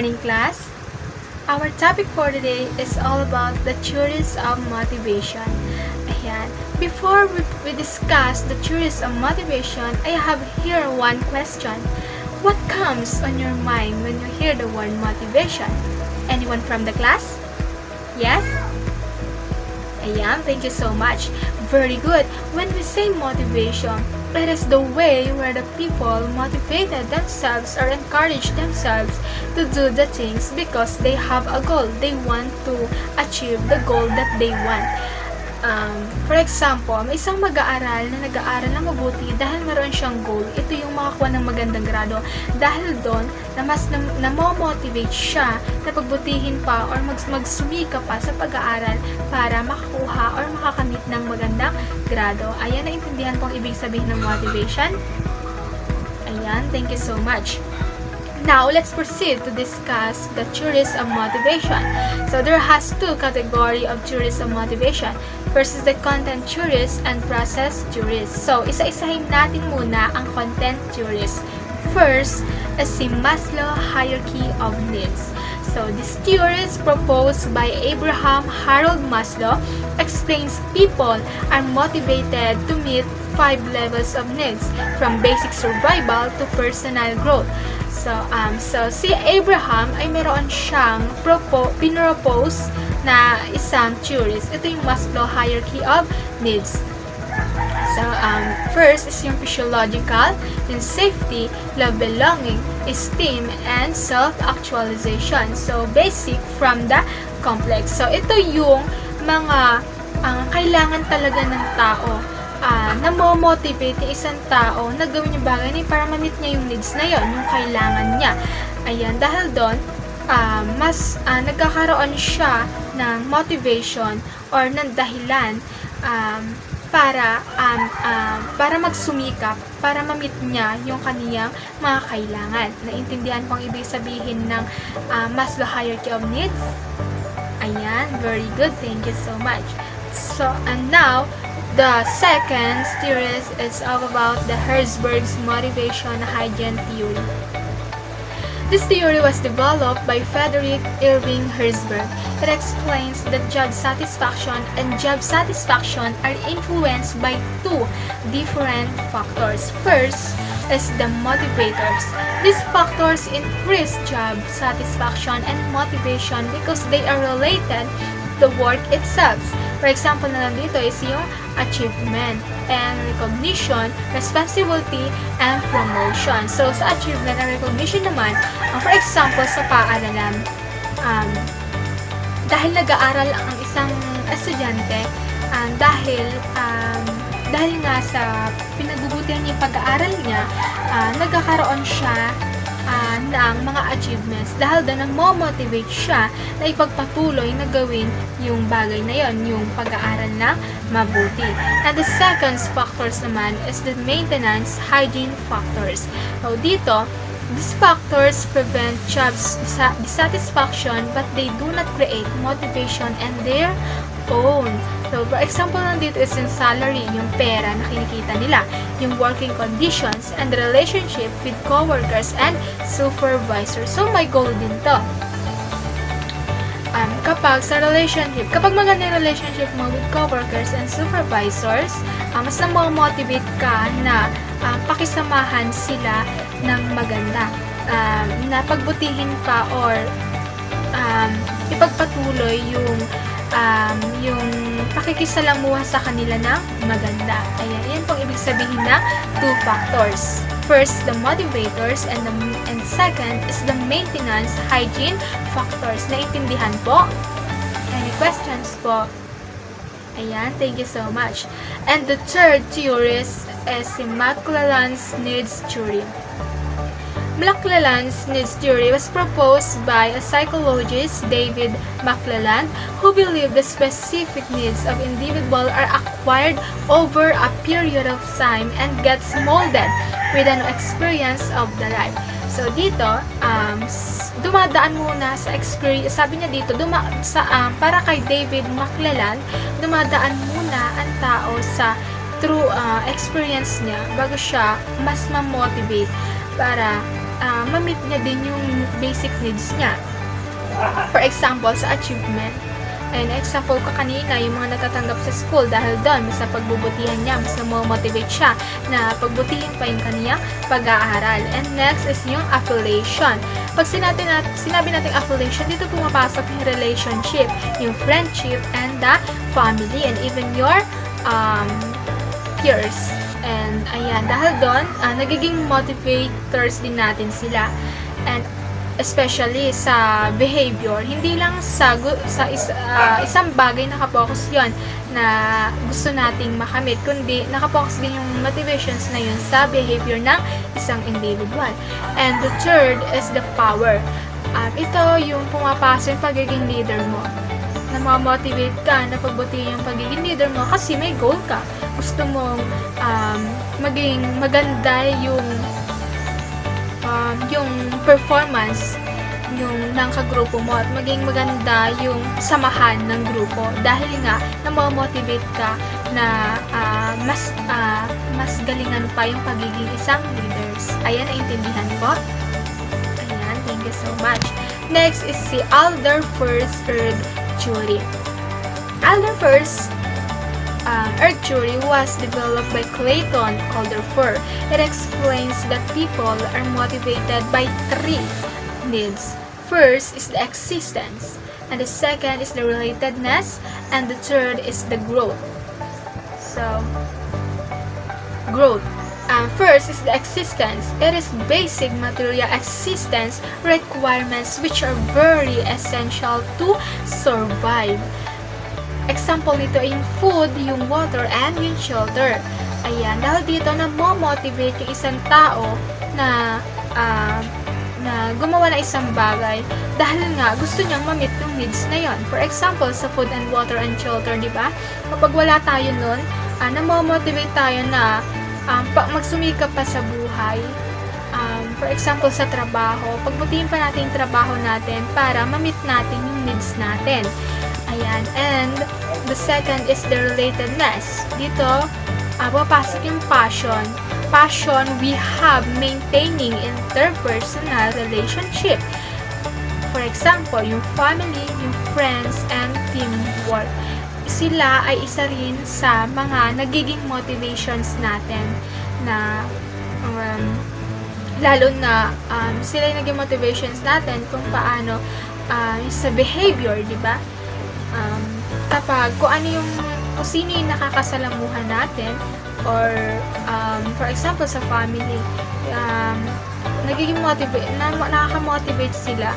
morning, class. Our topic for today is all about the theories of motivation. Ayan. Before we discuss the theories of motivation, I have here one question. What comes on your mind when you hear the word motivation? Anyone from the class? Yes? Ayan, thank you so much. Very good. When we say motivation, it is the way where the people motivated themselves or encourage themselves to do the things because they have a goal. They want to achieve the goal that they want. For example, may isang mag-aaral na nag-aaral na mabuti dahil meron siyang goal. Ito yung makakuha ng magandang grado. Dahil doon, na mas na-motivate siya na pagbutihin pa or magsumika pa sa pag-aaral para makakuha or makakamit ng magandang grado. Ayan, naintindihan po ang ibig sabihin ng motivation? Ayan, thank you so much. Now, let's proceed to discuss the theories of motivation. So, there has two categories of theories of motivation. First is the content theories and process theories. So, isa-isahin natin muna ang content theories. First is the Maslow hierarchy of needs. So, this theory is proposed by Abraham Harold Maslow explains people are motivated to meet 5 levels of needs from basic survival to personal growth. So si Abraham ay meron siyang pinropose na isang theories. Ito yung Maslow hierarchy of needs. So, first is yung physiological, yung safety, love, belonging, esteem, and self-actualization. So, basic from the complex. So, ito yung mga kailangan talaga ng tao na mo-motivate yung isang tao na gawin yung bagay na para ma-meet niya yung needs na yon, yung kailangan niya. Ayan, dahil doon, mas nagkakaroon siya ng motivation or ng dahilan para magsumikap, para ma-meet niya yung kaniyang mga kailangan. Naintindihan po ang ibig sabihin ng Maslow hierarchy of needs? Ayan, very good. Thank you so much. So, and now, the second theory is all about the Herzberg's motivation hygiene theory. This theory was developed by Frederick Irving Herzberg. It explains that job satisfaction and job satisfaction are influenced by two different factors. First is the motivators. These factors increase job satisfaction and motivation because they are related to the work itself. For example, na nandito is yung achievement and recognition, responsibility, and promotion. So, sa achievement and recognition naman, for example, sa paaralan, dahil nag-aaral ang isang estudyante, dahil nga sa pinagbubutihan niya yung pag-aaral niya, nagkakaroon siya ng mga achievements dahil doon nag-motivate siya na ipagpatuloy na gawin yung bagay na yon, yung pag-aaral na mabuti. And the second factors naman is the maintenance hygiene factors. So dito, these factors prevent job dissatisfaction but they do not create motivation and their own. So, for example, nandito is yung salary, yung pera na kinikita nila, yung working conditions, and the relationship with coworkers and supervisors. So, may goal din to. Kapag maganda yung relationship mo with coworkers and supervisors, mas na-motivate ka na pakisamahan sila ng maganda, na pagbutihin pa or ipagpatuloy yung pakikisalamuha sa kanila ng maganda. Ayan, yan pong ibig sabihin na two factors. First, the motivators, and second is the maintenance hygiene factors. Naintindihan po? Any questions po? Ayan, thank you so much. And the third theory is the McClelland's needs theory. McClelland's needs theory was proposed by a psychologist, David McClelland, who believed the specific needs of individuals are acquired over a period of time and gets molded with an experience of the life. So dito, dumadaan muna sa experience, sabi niya dito, para kay David McClelland, dumadaan muna ang tao sa through experience niya bago siya mas ma-motivate para ma-meet niya din yung basic needs niya. For example, sa achievement. And example ko kanina, yung mga natatanggap sa school dahil doon, sa pagbubutihan niya, mas na-motivate siya na pagbutihin pa yung kaniyang pag-aaral. And next is yung affiliation. Pag sinabi natin affiliation, dito pumapasok yung relationship, yung friendship, and the family, and even your peers. And ayan, dahil doon, nagiging motivators din natin sila. And especially sa behavior, hindi lang sa isang bagay nakapokus yon na gusto nating makamit, kundi nakapokus din yung motivations na yun sa behavior ng isang individual. And the third is the power. Ito yung pumapasok yung pagiging leader mo, na ma-motivate ka na pagbutihin yung pagiging leader mo kasi may goal ka. Gusto mong maging maganda yung performance ng kagrupo mo at maging maganda yung samahan ng grupo dahil nga na-motivate ka na mas galingan pa yung pagiging isang leaders. Ayan, naintindihan ko? Ayan, thank you so much. Next is si Alderfer's Earth Theory. Alderfer's Earth Theory was developed by Clayton Alderfer. It explains that people are motivated by three needs. First is the existence, and the second is the relatedness, and the third is the growth. So, growth. First is the existence. It is basic material existence requirements which are very essential to survive. Example nito ay yung food, yung water, and yung shelter. Ayan, dahil dito na mo-motivate yung isang tao na gumawa ng isang bagay dahil nga gusto niyang ma-meet yung needs na yon. For example, sa food and water and shelter, di ba? Kapag wala tayo nun, na-motivate tayo na magsumikap pa sa buhay. For example, sa trabaho, pagbutihin pa natin yung trabaho natin para ma-meet natin yung needs natin. Ayan. And the second is the relatedness. Dito, papasok yung passion. Passion we have maintaining interpersonal relationship. For example, yung family, yung friends, and teamwork. Sila ay isa rin sa mga nagiging motivations natin na lalo na sila yung naging motivations natin kung paano sa behavior, di ba? Kapag kung sino yung nakakasalamuhan natin or for example sa family, nagiging nakaka-motivate sila.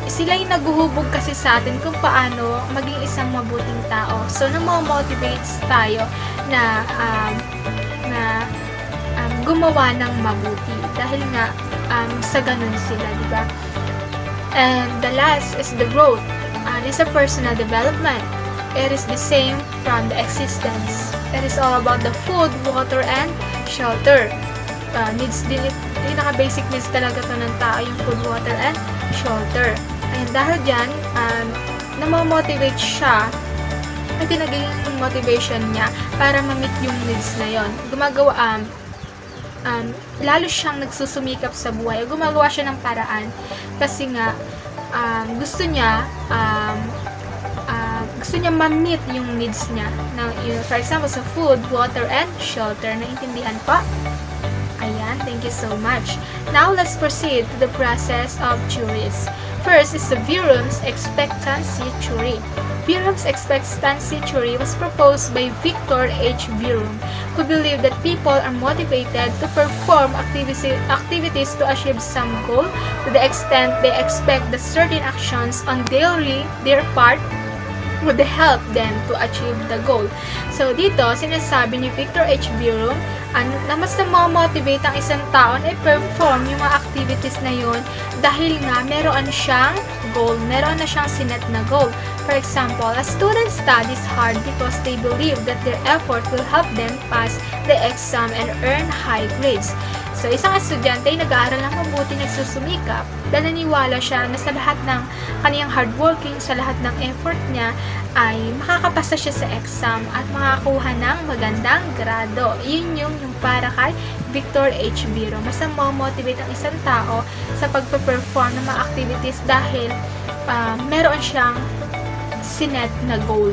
Sila yung naghuhubog kasi sa atin kung paano maging isang mabuting tao. So, namo-motivates tayo na gumawa ng mabuti dahil nga sa ganun sila, di ba? And the last is the growth. It's a personal development. It is the same from the existence. It is all about the food, water, and shelter. Needs din, pinaka-basic needs talaga to ng tao, yung food, water, and shelter. And dahil dyan, namamotivate siya, ang naging motivation niya para ma-meet yung needs na yon. Lalo siyang nagsusumikap sa buhay. Gumagawa siya ng paraan kasi nga gusto niya ma-meet yung needs niya. For example, sa food, water, and shelter. Naintindihan po? Ayan, thank you so much. Now, let's proceed to the process of theories. First is the Byrom's expectancy theory. Byrom's expectancy theory was proposed by Victor H. Byrom, who believed that people are motivated to perform activities to achieve some goal to the extent they expect that certain actions on their part would help them to achieve the goal. So, dito, sinasabi ni Victor H. Byrom na mas na-motivate ang isang tao na i-perform yung mga activities na yun dahil nga meron siyang goal, meron na siyang sinet na goal. For example, a student studies hard because they believe that their effort will help them pass the exam and earn high grades. So, isang estudyante ay nag-aaral ng mabuti, nagsusumikap, dahil naniwala siya na sa lahat ng kaniyang hardworking, sa lahat ng effort niya, ay makakapasa siya sa exam at makakuha ng magandang grado. Yun yung para kay Victor H. Biro. Mas motivate ang isang tao sa pagpe-perform ng mga activities dahil meron siyang sinet na goal.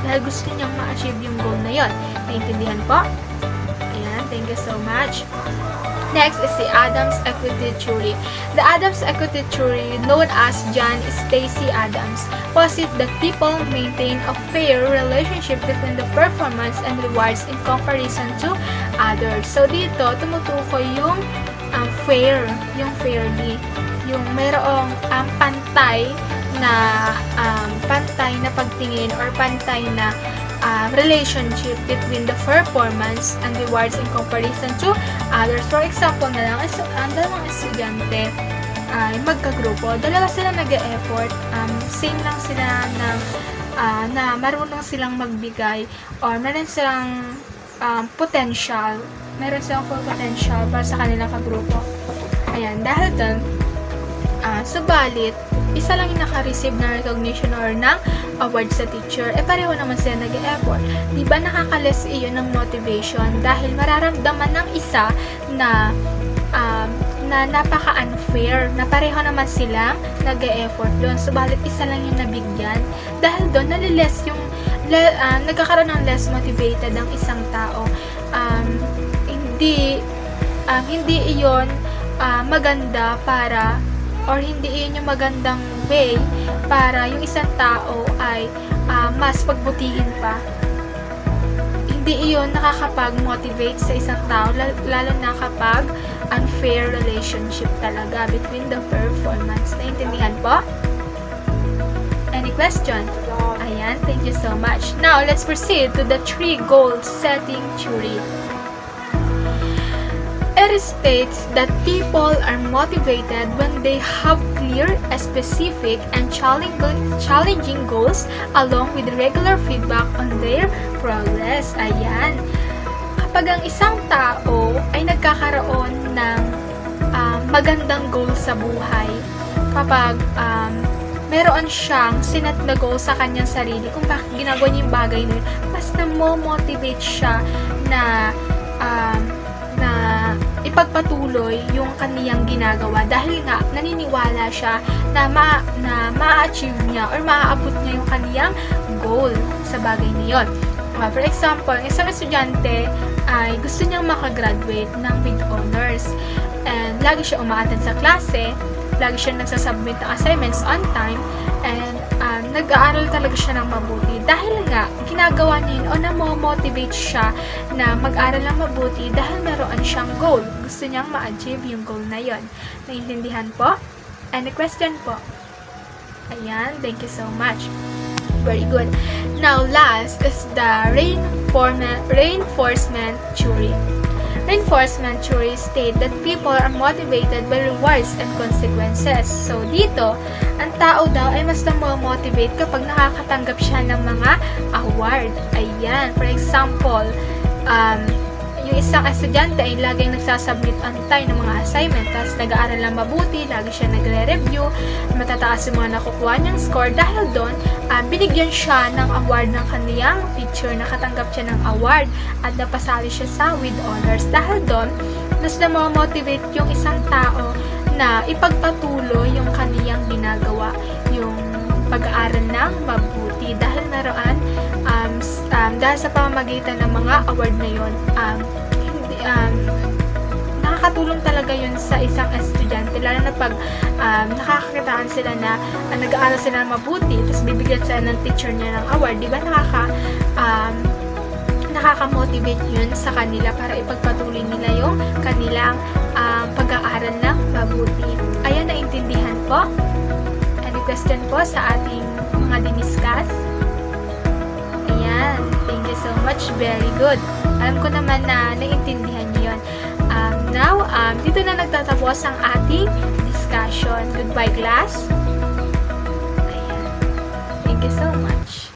Dahil gusto niyang ma-achieve yung goal na yon. Naintindihan po? Ayan, thank you so much. Next is the Adams Equity Theory. The Adams Equity Theory, known as John Stacey Adams, posits that people maintain a fair relationship between the performance and rewards in comparison to others. So dito, tumutukoy yung fair, yung fairly, yung mayroong pantay na pagtingin or pantay na relationship between the performance and rewards in comparison to others. For example na lang, ang dalawang estudyante ay magkagrupo, dalawa sila nag-e-effort, same lang sila ng na marunong silang magbigay or meron silang potential, meron silang full potential para sa kanilang kagrupo. Ayan, dahil doon, subalit, isa lang yung naka-receive ng recognition or ng award sa teacher, pareho naman sila nag-e-effort. Diba nakakalis iyon ng motivation dahil mararamdaman ng isa na napaka-unfair, na pareho naman silang nag-e-effort doon. Subalit isa lang yung nabigyan. Dahil doon, nagkakaroon ng less motivated ang isang tao. Hindi iyon maganda para or hindi iyon yung magandang way para yung isang tao ay mas pagbutihin pa. Hindi iyon nakakapag-motivate sa isang tao, lalo na kapag unfair relationship talaga between the performance. Naintindihan po? Any question? Ayan, thank you so much. Now, let's proceed to the 3 goal setting theory. It states that people are motivated when they have clear, specific, and challenging goals along with regular feedback on their progress. Ayan. Kapag ang isang tao ay nagkakaroon ng magandang goal sa buhay, kapag meron siyang sinet na goal sa kanyang sarili kung bakit ginagawa niya yung bagay na yun, mas na-motivate siya na ipagpatuloy yung kaniyang ginagawa dahil nga naniniwala siya na ma-achieve niya or ma-aabot niya yung kaniyang goal sa bagay na yun. For example, isang estudyante ay gusto niyang makagraduate ng with honors and lagi siya umaattend sa klase, lagi siya nagsasubmit ng assignments on time, and nag-aaral talaga siya ng mabuti. Dahil nga, ginagawa niya yun o na-motivate siya na mag-aaral ng mabuti dahil meron siyang goal. Gusto niyang ma-achieve yung goal na yun. Naintindihan po? Any question po? Ayan, thank you so much. Very good. Now, last is the reinforcement theory. Reinforcement theory state that people are motivated by rewards and consequences. So, dito, ang tao daw ay mas na-motivate kapag nakakatanggap siya ng mga award. Ayan. For example, yung isang estudyante ay laging nagsasubmit on time ng mga assignment, tapos nag-aaral lang mabuti, lagi siya nagre-review, matataas yung mga nakukuha niyang score. Dahil doon, binigyan siya ng award ng kaniyang teacher, nakatanggap siya ng award at napasali siya sa with honors. Dahil doon, mas na-motivate yung isang tao na ipagpatuloy yung kaniyang ginagawa, yung pag-aaral ng mabuti dahil naroon dahil sa pamamagitan ng mga award na yun, nakakatulong talaga yun sa isang estudyante, lalo na pag nakakakitaan sila na nag-aaral sila ng mabuti, tapos bibigyan sila ng teacher niya ng award, di ba nakaka-motivate yun sa kanila para ipagpatuloy nila yung kanilang pag-aaral ng mabuti. Ayan, naintindihan po? Any question po sa ating mga diniscuss? Ayan, thank you so much. Very good. Alam ko naman na naintindihan niyo yun. Now, dito na nagtatapos ang ating discussion. Goodbye, class. Ayan. Thank you so much.